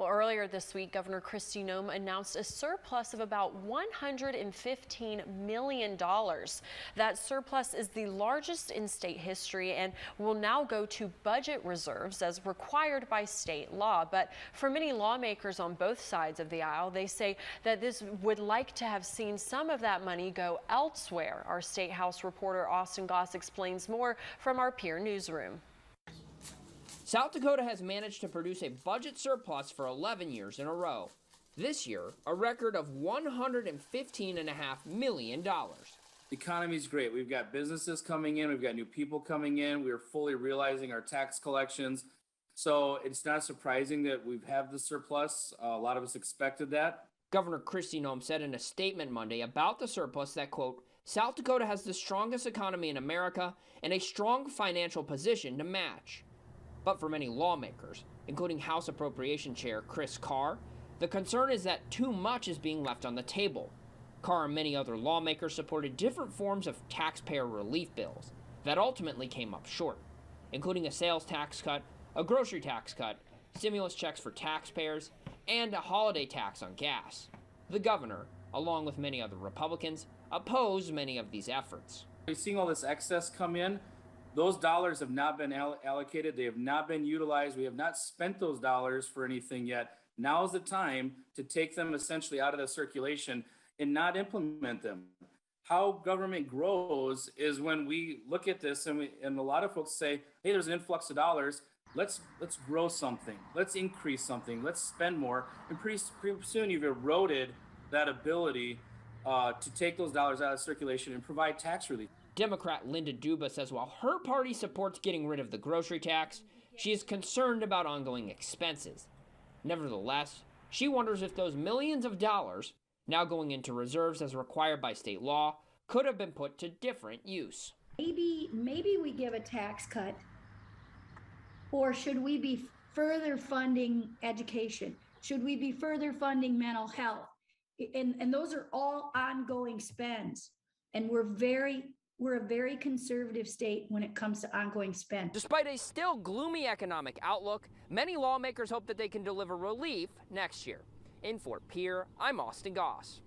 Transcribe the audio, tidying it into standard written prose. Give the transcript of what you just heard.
Well, earlier this week, Governor Kristi Noem announced a surplus of about $115 million. That surplus is the largest in state history and will now go to budget reserves as required by state law. But for many lawmakers on both sides of the aisle, they say that this would like to have seen some of that money go elsewhere. Our State House reporter Austin Goss explains more from our Peer Newsroom. South Dakota has managed to produce a budget surplus for 11 years in a row. This year, a record of $115.5 million. The economy is great. We've got businesses coming in. We've got new people coming in. We are fully realizing our tax collections. So it's not surprising that we have the surplus. A lot of us expected that. Governor Kristi Noem said in a statement Monday about the surplus that, quote, South Dakota has the strongest economy in America and a strong financial position to match. But for many lawmakers, including House Appropriation Chair Chris Carr, the concern is that too much is being left on the table. Carr and many other lawmakers supported different forms of taxpayer relief bills that ultimately came up short, including a sales tax cut, a grocery tax cut, stimulus checks for taxpayers, and a holiday tax on gas. The governor, along with many other Republicans, opposed many of these efforts. We're seeing all this excess come in. Those dollars have not been allocated. They have not been utilized. We have not spent those dollars for anything yet. Now is the time to take them essentially out of the circulation and not implement them. How government grows is when we look at this and a lot of folks say, hey, there's an influx of dollars. Let's grow something. Let's increase something. Let's spend more. And pretty soon you've eroded that ability to take those dollars out of circulation and provide tax relief. Democrat Linda Duba says while her party supports getting rid of the grocery tax, she is concerned about ongoing expenses. Nevertheless, she wonders if those millions of dollars, now going into reserves as required by state law, could have been put to different use. Maybe we give a tax cut, or should we be further funding education? Should we be further funding mental health? And those are all ongoing spends, and we're a very conservative state when it comes to ongoing spend. Despite a still gloomy economic outlook, many lawmakers hope that they can deliver relief next year. In Fort Pierre, I'm Austin Goss.